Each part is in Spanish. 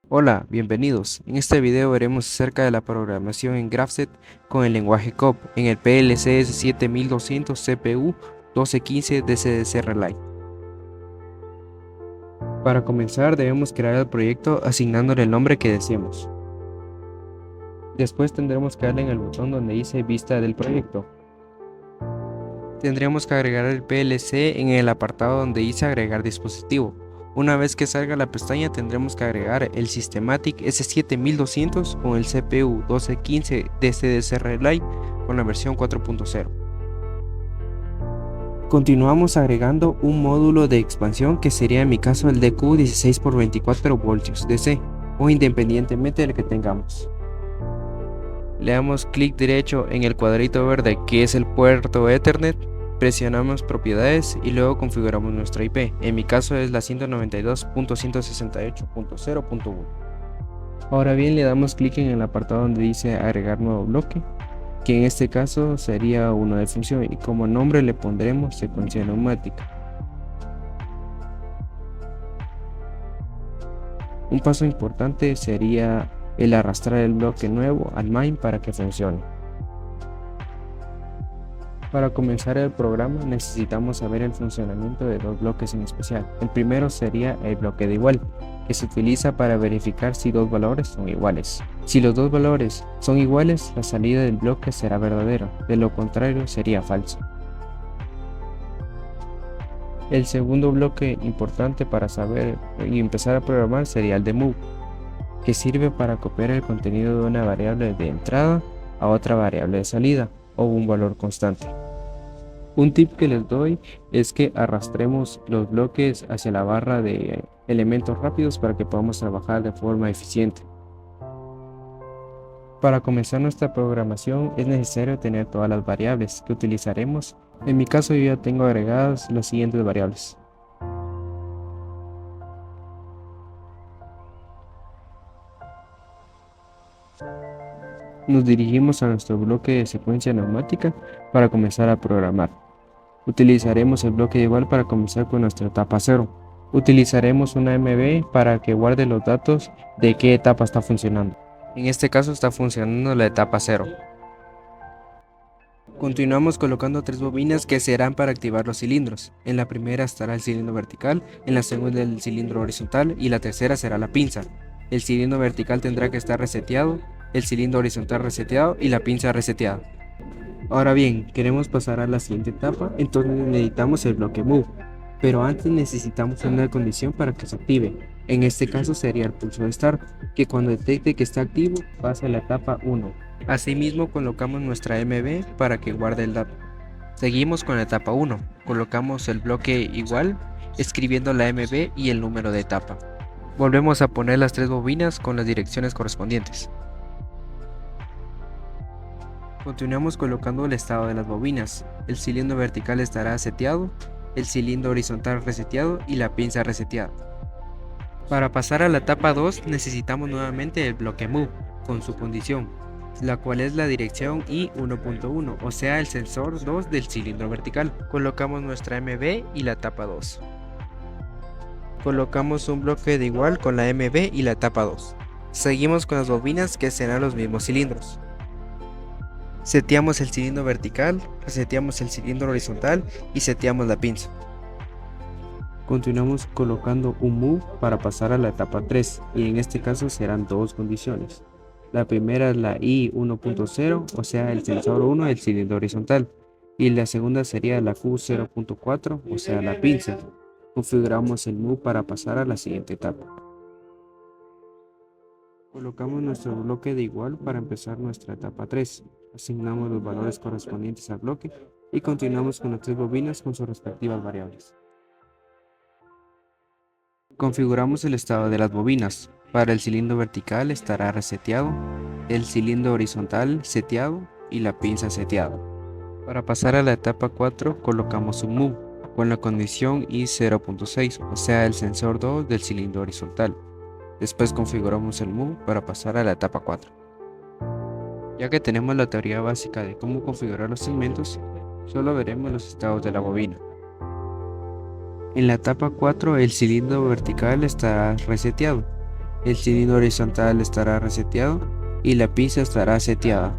Hola, bienvenidos. En este video veremos acerca de la programación en Grafset con el lenguaje COP en el PLCS 7200 CPU 1215 DCDC Relay. Para comenzar debemos crear el proyecto asignándole el nombre que deseemos. Después tendremos que darle en el botón donde dice vista del proyecto. Tendremos que agregar el PLC en el apartado donde dice agregar dispositivo. Una vez que salga la pestaña tendremos que agregar el Systematic S7200 con el CPU 1215 DCDC Relay con la versión 4.0. Continuamos agregando un módulo de expansión que sería en mi caso el DQ 16x24 DC o independientemente del que tengamos. Le damos clic derecho en el cuadrito verde que es el puerto Ethernet, presionamos propiedades y luego configuramos nuestra IP. En mi caso es la 192.168.0.1. Ahora bien, le damos clic en el apartado donde dice agregar nuevo bloque, que en este caso sería uno de función, y como nombre le pondremos secuencia neumática. Un paso importante sería el arrastrar el bloque nuevo al main para que funcione. Para comenzar el programa necesitamos saber el funcionamiento de dos bloques en especial. El primero sería el bloque de igual, que se utiliza para verificar si dos valores son iguales. Si los dos valores son iguales, la salida del bloque será verdadera, de lo contrario sería falso. El segundo bloque importante para saber y empezar a programar sería el de move, que sirve para copiar el contenido de una variable de entrada a otra variable de salida o un valor constante. Un tip que les doy es que arrastremos los bloques hacia la barra de elementos rápidos para que podamos trabajar de forma eficiente. Para comenzar nuestra programación es necesario tener todas las variables que utilizaremos. En mi caso yo ya tengo agregadas las siguientes variables. Nos dirigimos a nuestro bloque de secuencia neumática para comenzar a programar. Utilizaremos el bloque de igual para comenzar con nuestra etapa 0. Utilizaremos una MB para que guarde los datos de qué etapa está funcionando. En este caso está funcionando la etapa 0. Continuamos colocando tres bobinas que serán para activar los cilindros. En la primera estará el cilindro vertical, en la segunda el cilindro horizontal y la tercera será la pinza. El cilindro vertical tendrá que estar reseteado, el cilindro horizontal reseteado y la pinza reseteada. Ahora bien, queremos pasar a la siguiente etapa, entonces necesitamos el bloque move, pero antes necesitamos una condición para que se active. En este caso sería el pulso de start, que cuando detecte que está activo pasa a la etapa 1. Asimismo colocamos nuestra MB para que guarde el dato. Seguimos con la etapa 1, colocamos el bloque igual, escribiendo la MB y el número de etapa. Volvemos a poner las tres bobinas con las direcciones correspondientes. Continuamos colocando el estado de las bobinas. El cilindro vertical estará seteado, el cilindro horizontal reseteado y la pinza reseteada. Para pasar a la etapa 2 necesitamos nuevamente el bloque move con su condición, la cual es la dirección I1.1, o sea el sensor 2 del cilindro vertical. Colocamos nuestra MB y la etapa 2. Colocamos un bloque de igual con la MB y la etapa 2. Seguimos con las bobinas que serán los mismos cilindros. Seteamos el cilindro vertical, reseteamos el cilindro horizontal y seteamos la pinza. Continuamos colocando un move para pasar a la etapa 3 y en este caso serán dos condiciones. La primera es la I1.0, o sea el sensor 1 del cilindro horizontal, y la segunda sería la Q0.4, o sea la pinza. Configuramos el move para pasar a la siguiente etapa. Colocamos nuestro bloque de igual para empezar nuestra etapa 3. Asignamos los valores correspondientes al bloque y continuamos con las tres bobinas con sus respectivas variables. Configuramos el estado de las bobinas. Para el cilindro vertical estará reseteado, el cilindro horizontal seteado y la pinza seteada. Para pasar a la etapa 4 colocamos un move con la condición I0.6, o sea el sensor 2 del cilindro horizontal. Después configuramos el move para pasar a la etapa 4. Ya que tenemos la teoría básica de cómo configurar los segmentos, solo veremos los estados de la bobina. En la etapa 4 el cilindro vertical estará reseteado, el cilindro horizontal estará reseteado y la pinza estará seteada.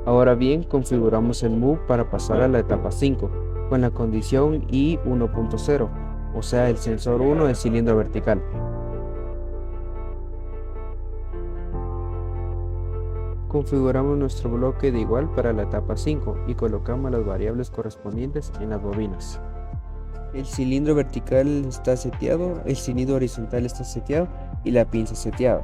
Ahora bien, configuramos el move para pasar a la etapa 5 con la condición I 1.0, o sea el sensor 1 del cilindro vertical. Configuramos nuestro bloque de igual para la etapa 5 y colocamos las variables correspondientes en las bobinas. El cilindro vertical está seteado, el cilindro horizontal está seteado y la pinza seteada.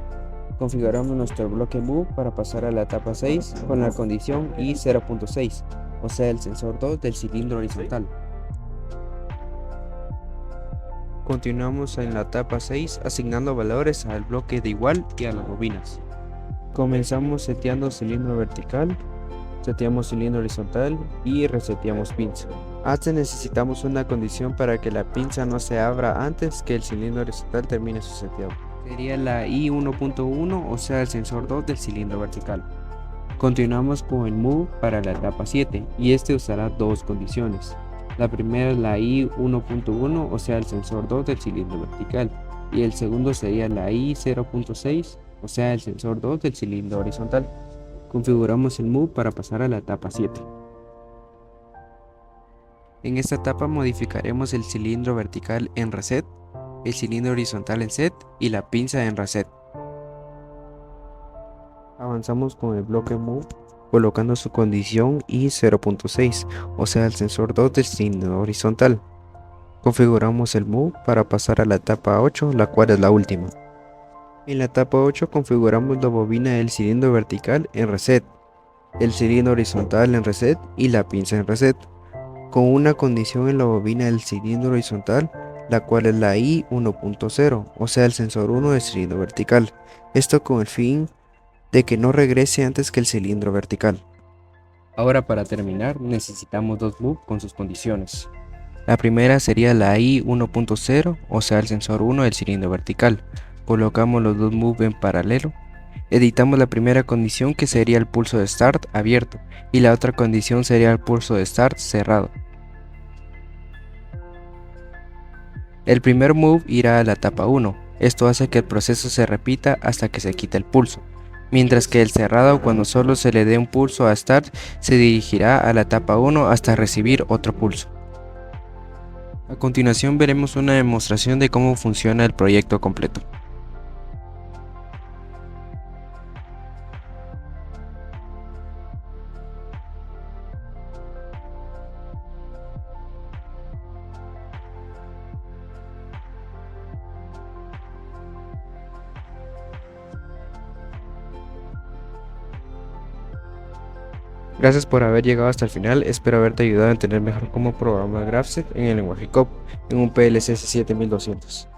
Configuramos nuestro bloque move para pasar a la etapa 6 con la condición I 0.6, o sea el sensor 2 del cilindro horizontal. Continuamos en la etapa 6 asignando valores al bloque de igual y a las bobinas. Comenzamos seteando cilindro vertical, seteamos cilindro horizontal y reseteamos pinza. Antes necesitamos una condición para que la pinza no se abra antes que el cilindro horizontal termine su seteado. Sería la I 1.1, o sea el sensor 2 del cilindro vertical. Continuamos con el move para la etapa 7 y este usará dos condiciones. La primera es la I 1.1, o sea el sensor 2 del cilindro vertical, y el segundo sería la I 0.6, o sea el sensor 2 del cilindro horizontal. Configuramos el move para pasar a la etapa 7. En esta etapa modificaremos el cilindro vertical en reset, el cilindro horizontal en set y la pinza en reset. Avanzamos con el bloque move colocando su condición I 0.6, o sea el sensor 2 del cilindro horizontal. Configuramos el move para pasar a la etapa 8, la cual es la última. En la etapa 8 configuramos la bobina del cilindro vertical en reset, el cilindro horizontal en reset y la pinza en reset, con una condición en la bobina del cilindro horizontal, la cual es la I 1.0, o sea el sensor 1 del cilindro vertical, esto con el fin de que no regrese antes que el cilindro vertical. Ahora para terminar necesitamos dos moves con sus condiciones. La primera sería la I 1.0, o sea el sensor 1 del cilindro vertical. Colocamos los dos moves en paralelo. Editamos la primera condición, que sería el pulso de start abierto, y la otra condición sería el pulso de start cerrado. El primer move irá a la etapa 1, esto hace que el proceso se repita hasta que se quite el pulso, mientras que el cerrado, cuando solo se le dé un pulso a start, se dirigirá a la etapa 1 hasta recibir otro pulso. A continuación veremos una demostración de cómo funciona el proyecto completo. Gracias por haber llegado hasta el final, espero haberte ayudado a entender mejor cómo programar GraphSet en el lenguaje COP en un PLC 7200.